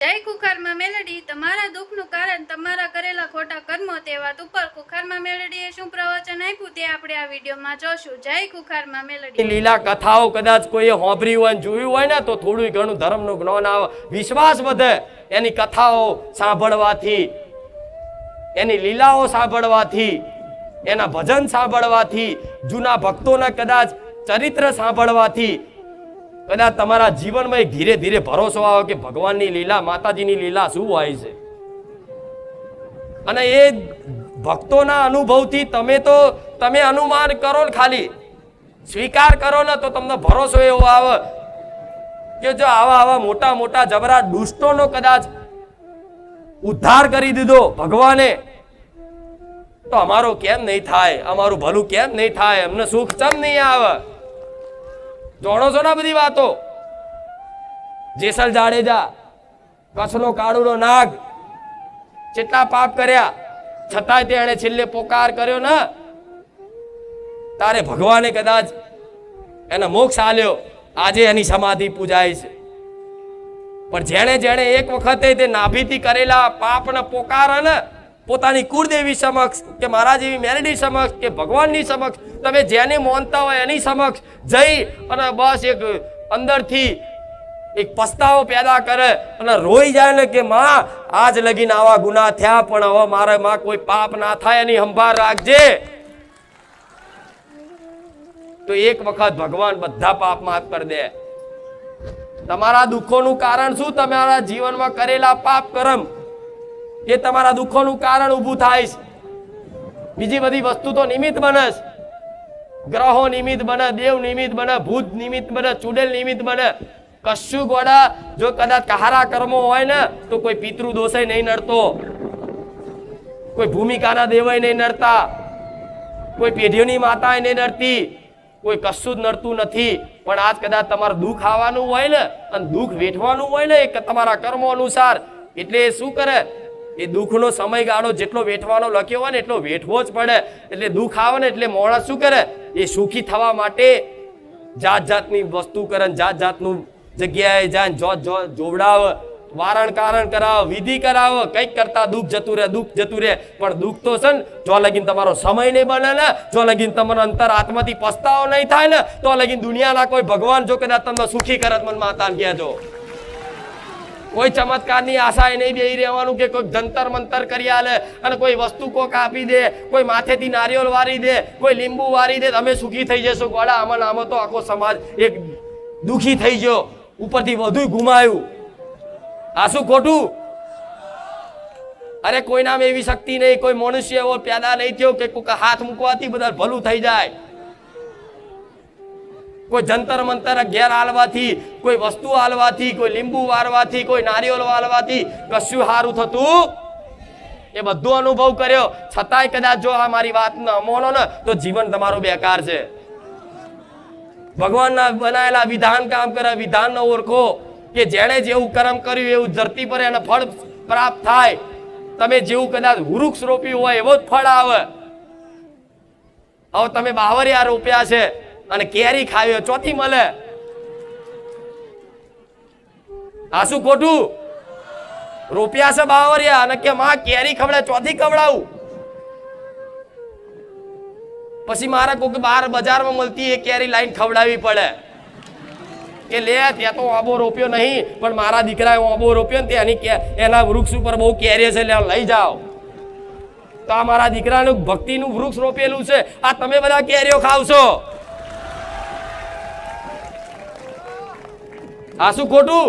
જય કુખારમાં મેલડી તમારા દુઃખનું કારણ તમારા કરેલા ખોટા કર્મો તે વાત ઉપર કુખારમાં મેલડીએ શું પ્રવચન આપ્યું તે આપણે આ વિડીયોમાં જોશું. જય કુખારમાં મેલડી. લીલા કથાઓ કદાચ કોઈએ હોંભરી હોય ને જોયું હોય ને તો થોડું ઘણું ધર્મનું જ્ઞાન આવે, વિશ્વાસ વધે. એની કથાઓ સાંભળવાથી, એની લીલાઓ સાંભળવાથી, એના ભજન સાંભળવાથી, જૂના ભક્તોના કદાચ ચરિત્ર સાંભળવાથી કદાચ તમારા જીવનમાં એક ધીરે ધીરે ભરોસો આવે કે ભગવાનની લીલા, માતાજીની લીલા શું હોય છે. અને એ ભક્તોના અનુભવથી તમે અનુમાન કરો ને, ખાલી સ્વીકાર કરો ને તો તમને ભરોસો એવો આવે કે જો આવા મોટા મોટા જબરા દુષ્ટોનો કદાચ ઉદ્ધાર કરી દીધો ભગવાને, તો અમારો કેમ નહીં થાય, અમારું ભલું કેમ નહીં થાય, અમને સુખ ચમ નહીં આવે. જાણો છો ને બધી વાતો. જેસલ જાડેજા, કચ્છનો કાળુનો નાગ, કેટલા પાપ કર્યા છતાંય તેણે છેલ્લે પોકાર કર્યો ને, તારે ભગવાને કદાચ એને મોક્ષ આલ્યો. આજે એની સમાધિ પૂજાય છે. પણ જેણે એક વખતે તે નાભીથી કરેલા પાપને પોકાર ને પોતાની કુળદેવી સમક્ષ કે મારા જેવી મેલડી સમક્ષ કે ભગવાનની સમક્ષ, તમે જેને માનતા હોય એની સમક્ષ જઈ અને બસ એક અંદરથી એક પસ્તાવો પેદા કરે અને રોઈ જાય ને કે માં આજ લગીને આવા ગુનાહ થયા, પણ હવે મારે માં કોઈ પાપ ના થાય એની સંભાળ રાખજે. તો એક વખત ભગવાન બધા પાપ માફ કરી દે. તમારા દુઃખોનું કારણ શું? તમારા જીવનમાં કરેલા પાપ કર્મ એ તમારા દુઃખોનું કારણ ઊભું થાય છે. બીજી બધી વસ્તુ તો નિમિત્ત બને છે. ગ્રહો નિમિત્ત બને, દેવ નિમિત્ત બને, ભૂત નિમિત્ત બને, ચુડેલ નિમિત્ત બને. કશું ગોડા જો કદાચ કહારા કર્મો હોય ને તો કોઈ પિતૃ દોષય નહીં નડતો, કોઈ ભૂમિકાના દેવય નહીં નડતા, કોઈ પેઢીઓની માતા નહીં નડતી, કોઈ કશું જ નડતું નથી. પણ આજ કદાચ તમારું દુઃખ આવવાનું હોય ને અને દુઃખ વેઠવાનું હોય ને એક તમારા કર્મો અનુસાર, એટલે એ શું કરે, એ દુઃખનો સમયગાળો જેટલો વેઠવાનો લખ્યો હોય ને એટલો વેઠવો જ પડે. એટલે દુઃખ આવે ને એટલે માણસ શું કરે, એ સુખી થવા માટે જાત જાતની વસ્તુ કરે, જાત જાતનું જગ્યાએ જાય, જોવડાવ, વારણ કારણ કરાવ, વિધિ કરાવ, કંઈક કરતા દુઃખ જતું રહે. પણ દુઃખ તો છે ને જો લગીન તમારો સમય નહીં બને ને, જો લગીન તમારો અંતર આત્માથી પસ્તાવો નહીં થાય ને, તો લગીન દુનિયાના કોઈ ભગવાન જો કદાચ તમને સુખી કરત, મને માતાને કહેજો. કોઈ ચમત્કારની આશાએ નહીં બેહી રહેવાનું કે કોઈ જંતર મંતર કરી આલે અને કોઈ વસ્તુ કોક આપી દે, કોઈ માથેથી નારિયેળ વારી દે, કોઈ લીંબુ વારી દે, તમે સુખી થઈ જશો. ગોળા આમાં તો આખો સમાજ એક દુખી થઈ ગયો, ઉપરથી વધુ ગુમાયું. આ શું ખોટું? અરે કોઈનામાં એવી શક્તિ નહીં, કોઈ મનુષ્ય એવો પેદા નહીં થયો કે કોઈક હાથ મૂકવાથી બધા ભલું થઈ જાય. કોઈ જંતર મંતર ઘેર આલવાથી, કોઈ વસ્તુ આલવાથી, કોઈ લીંબુ વારવાથી, કોઈ નારિયેળ વાળવાથી કશું સારું થતું એ બધું અનુભવ કર્યો. છતાંય કદાચ જો આ મારી વાત ન માનો ને તો જીવન તમારું બેકાર છે. ભગવાનના બનાયેલા વિધાન કામ કરે, વિધાન ન ઓળખો કે જેણે જેવું કર્મ કર્યું એવું ધરતી પર એને ફળ પ્રાપ્ત થાય. તમે જેવું કદાચ વૃક્ષ રોપ્યું હોય એવો જ ફળ આવે. હવે તમે બાવરિયા રોપ્યા છે અને કેરી ખાવી ચોથી મળે. આ શું ખોટું? રોપ્યા છે બાવરિયા અને કે માં કેરી ખવડે, ચોથી ખવડાવું. પછી મારે કોઈ બહાર બજારમાં મળતી એ કેરી લાઈન ખવડાવી પડે કે લે ત્યાં તો આંબો રોપ્યો નહીં, પણ મારા દીકરાએ આંબો રોપ્યો ને એના વૃક્ષ ઉપર બહુ કેરી છે, લઈ જાઓ. તો આ મારા દીકરાનું ભક્તિનું વૃક્ષ રોપેલું છે, આ તમે બધા કેરીઓ ખાવશો. આ શું ખોટું?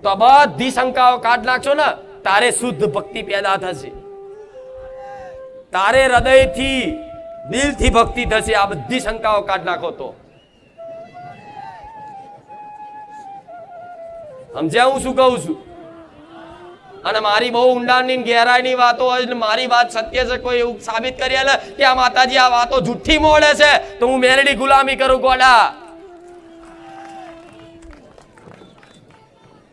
તો બધી શંકાઓ કાઢ નાખશો ને, તારે શુદ્ધ ભક્તિ પેદા થશે, તારે હૃદયથી દિલથી ભક્તિ થશે. આ બધી શંકાઓ કાઢ નાખો તો સમજ્યા હું શું કહું છું? અને મારી બહુ ઊંડાણની ગહેરાઈની વાતો હોય, મારી વાત સત્ય છે, કોઈ એવું સાબિત કરી આલે કે આ માતાજી આ વાતો જુઠ્ઠી મોડે છે તો હું મેલડી ગુલામી કરું. ગોડા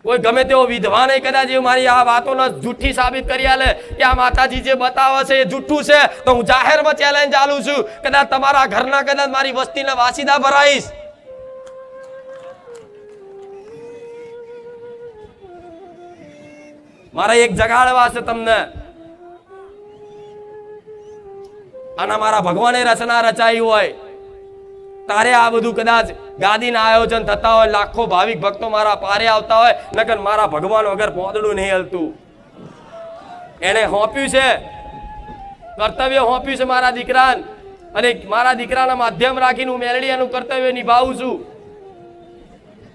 કોઈ ગમે તેવો વિદ્વાન કદાચ મારી આ વાતોને જુઠ્ઠી સાબિત કરી આલે કે આ માતાજી જે બતાવે છે એ જુઠ્ઠું છે, તો હું જાહેરમાં ચેલેન્જ આલું છું. કદાચ તમારા ઘરના કદાચ મારી વસ્તીને વાસીદા ભરાઈશ મારે એક જગાડવા છે તમને. અને મારા ભગવાને રચના રચાઈ હોય તારે આ બધું કદાચ ગાદીના આયોજન થતા હોય, લાખો ભાવિક ભક્તો મારા પારે આવતા હોય, નકર મારા ભગવાન વગર પોદડું નહીં હલતું. એને હોપ્યું છે કર્તવ્ય, હોપ્યું છે મારા દીકરાને, અને મારા દીકરાના માધ્યમ રાખીને હું મેલડી એનું કર્તવ્ય નિભાવું છું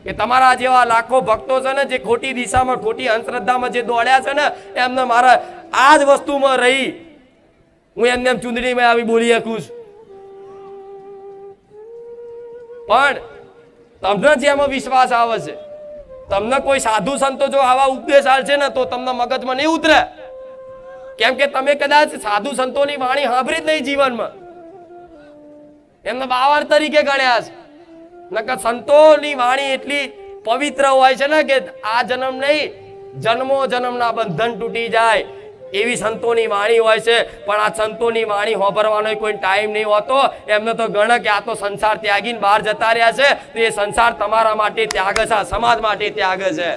કે તમારા જેવા લાખો ભક્તો છે ને, જે ખોટી દિશામાં, ખોટી અંધશ્રદ્ધામાં જે દોડ્યા છે ને, એમને મારા આ જ વસ્તુમાં રહી હું એમને ચૂંદડીમાં આવી બોલી શકું છું. પણ તમને જેમાં વિશ્વાસ આવે છે, તમને કોઈ સાધુ સંતો જો આવા ઉપદેશ આલશે ને તો તમને મગજમાં નહીં ઉતરે. કેમ કે તમે કદાચ સાધુ સંતોની વાણી સાંભળી જ નહીં જીવનમાં, એમને બાવર તરીકે ગણ્યા છે. નકર સંતોની વાણી એટલી પવિત્ર હોય છે ને કે આ જન્મ નહીં, જન્મો જન્મના બંધન તૂટી જાય એવી સંતોની વાણી હોય છે. પણ આ સંતોની વાણી હોભરવાનો કોઈ ટાઈમ નહીં હોતો. એમને તો ગણ કે આ તો સંસાર ત્યાગીને બહાર જતા રહ્યા છે, તો એ સંસાર તમારા માટે ત્યાગ છે, આ સમાજ માટે ત્યાગ છે.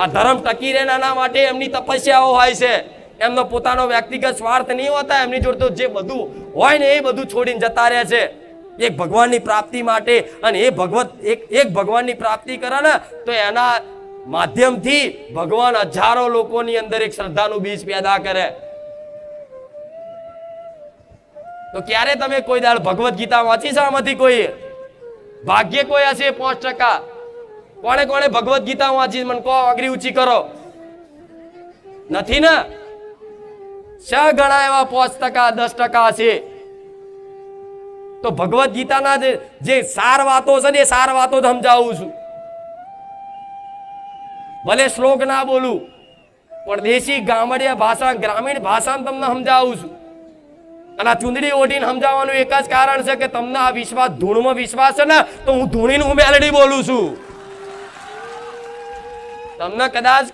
આ ધર્મ ટકી રહે એના માટે એમની તપસ્યાઓ હોય છે. એમનો પોતાનો વ્યક્તિગત સ્વાર્થ નહીં હોતા. એમની જોડે તો જે બધું હોય ને એ બધું છોડીને જતા રહ્યા છે એક ભગવાનની પ્રાપ્તિ માટે. અને એ ભગવત એક ભગવાનની પ્રાપ્તિ કરે ને તો એના માધ્યમથી ભગવાન હજારો લોકોની અંદર એક શ્રદ્ધાનું બીજ પેદા કરે. તો ક્યારે તમે કોઈ દાડ ભગવત ગીતા વાંચી છે? આમાંથી કોઈ ભાગ્ય કોઈ હશે 5%. કોણે કોણે ભગવત ગીતા વાંચી? મને કહો, આંગળી ઊંચી કરો. નથી ને? શા ઘણા એવા 5%, 10% હશે. તો ભગવત ગીતાના જે સાર વાતો છે ને એ સાર વાતો જ સમજાવું છું. ભલે શ્લોક ના બોલું પણ દેશી ગામડિયા ભાષા, ગ્રામીણ ભાષામાં તમને સમજાવું છું. અને આ ચૂંદડી ઓઢીને સમજાવવાનું એક જ કારણ છે કે તમને આ વિશ્વાસ, ધૂળમાં વિશ્વાસ છે ને, તો હું ધૂણીને હું મેલડી બોલું છું. તમને કદાચ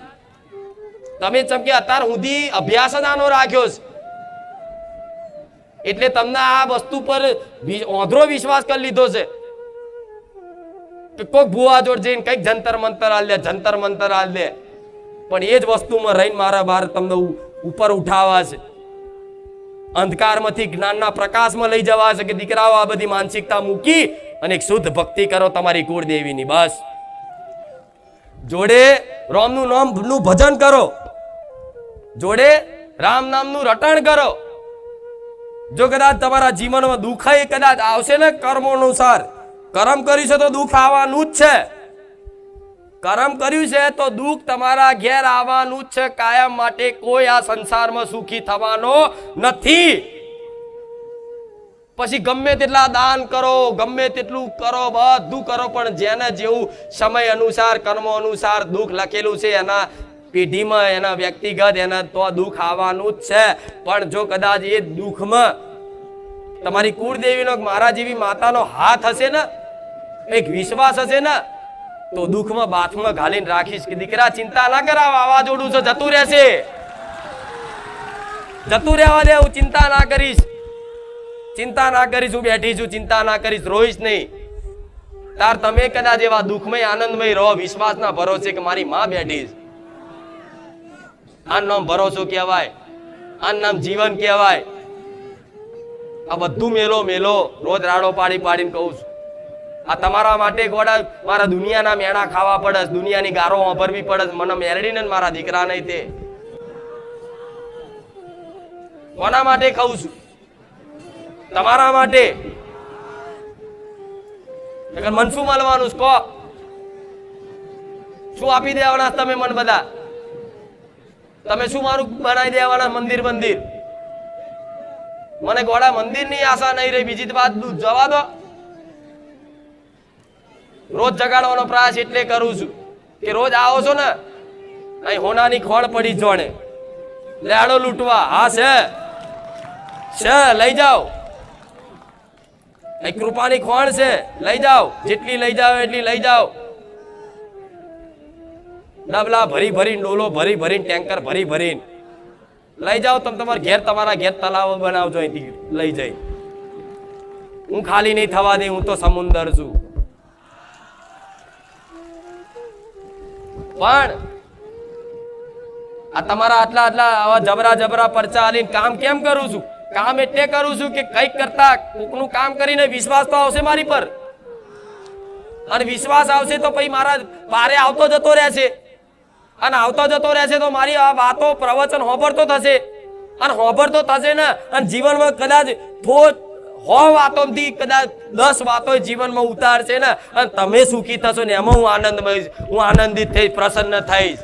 તમે ચમકે અત્યાર સુધી અભ્યાસ જ આનો રાખ્યો છે એટલે તમને આ વસ્તુ પર ઓંધળો વિશ્વાસ કરી લીધો છે કે કોઈક ભુવા જોડ જઈને કઈક જંતર મંતર હાલ દે, જંતર મંતર હાલ દે. પણ એ જ વસ્તુમાં રહીને મારા બહાર તમને ઉપર ઉઠાવવા છે, અંધકારમાંથી જ્ઞાનના પ્રકાશમાં લઈ જવા છે કે દીકરાઓ આ બધી માનસિકતા મૂકી અને એક શુદ્ધ ભક્તિ કરો તમારી કુળદેવીની. બસ જોડે રામનું નામનું ભજન કરો, જોડે રામ નામનું રટણ કરો. જો કદાચ તમારા જીવનમાં દુઃખ કદાચ આવશે ને કર્મો અનુસાર, કર્મ કર્યું છે તો દુઃખ આવવાનું જ છે. કર્મ કર્યું છે તો દુઃખ તમારા ઘેર આવવાનું જ છે કાયમ માટે. કોઈ આ સંસારમાં સુખી થવાનો નથી. પછી ગમે તેટલા દાન કરો, ગમે તેટલું કરો, બધું કરો, પણ જેને જેવું સમય અનુસાર, કર્મો અનુસાર દુઃખ લખેલું છે એના પેઢીમાં, એના વ્યક્તિગત, એના તો દુઃખ આવવાનું જ છે. પણ જો કદાચ એ દુઃખમાં તમારી કુળદેવીનો, મારા જેવી માતાનો હાથ હશે ને, એક વિશ્વાસ હશે ને, તો દુઃખમાં બાથમાં ઘાલીને રાખીશ કે દીકરા ચિંતા ના કરાવ, વાવાઝોડું છે, જતું રહેશે, જતું રહેવા દે, હું ચિંતા ના કરીશ, ચિંતા ના કરીશ, હું બેઠી છું, ચિંતા ના કરીશ, રોઈશ નહીં. તાર તમે કદાચ એવા દુઃખમય આનંદમય રહો, વિશ્વાસના ભરોસે કે મારી માં બેઠી છે. આ નામ ભરોસો કહેવાય, આ નામ જીવન કહેવાય. આ બધું મેલો મેલો રોજ રાડો પાડી પાડીને કહું છું. આ તમારા માટે ગોડા મારા દુનિયાના મેણા ખાવા પડે, દુનિયાની ગારો વાપરવી પડે, મને મેલડીને મારા દીકરા નહીં. તે કોના માટે ખાઉં છું? તમારા માટે. મન શું મળવાનું? કહો, શું આપી દેવાના તમે? મન બધા તમે શું મારું બનાવી દેવાના? મંદિર મંદિર? મને ગોડા મંદિર ની આશા નહીં રહી. બીજી વાત જવા દો. રોજ જગાડવાનો પ્રયાસ એટલે કરું છું કે રોજ આવો છો ને, અહીં હોનાની ખોળ પડી જોણે લેડો લૂંટવા. હા છે, લઈ જાઓ. અહીં કૃપાની ખોળ છે, લઈ જાઓ, જેટલી લઈ જાઓ એટલી લઈ જાઓ. ડબલા ભરી ભરીને, ડોલો ભરી ભરીને, ટેન્કર ભરી ભરીને લઈ જાઓ. તમે તમારા ઘેર તલાવ બનાવજો અહીંથી લઈ જઈ. હું ખાલી નહીં થવા દે, હું તો સમુંદર છું. પણ આ તમારા આટલા આવા જબરા પરચા આલીને કામ કેમ કરું છું? કામ એટલે કરું છું કે કંઈક કરતા કોકનું કામ કરીને વિશ્વાસ તો આવશે મારી પર, અને વિશ્વાસ આવશે તો પછી મારા પારે આવતો જતો રહેશે, અને આવતો જતો રહેશે તો મારી આ વાતો પ્રવચન હોભરતો થશે, અને હોભરતો થશે ને, અને જીવનમાં કદાચ હો વાતોથી કદાચ 10 વાતો જીવનમાં ઉતારશે ને, અને તમે સુખી થશો ને એમાં હું આનંદિત થઈશ, પ્રસન્ન થઈશ.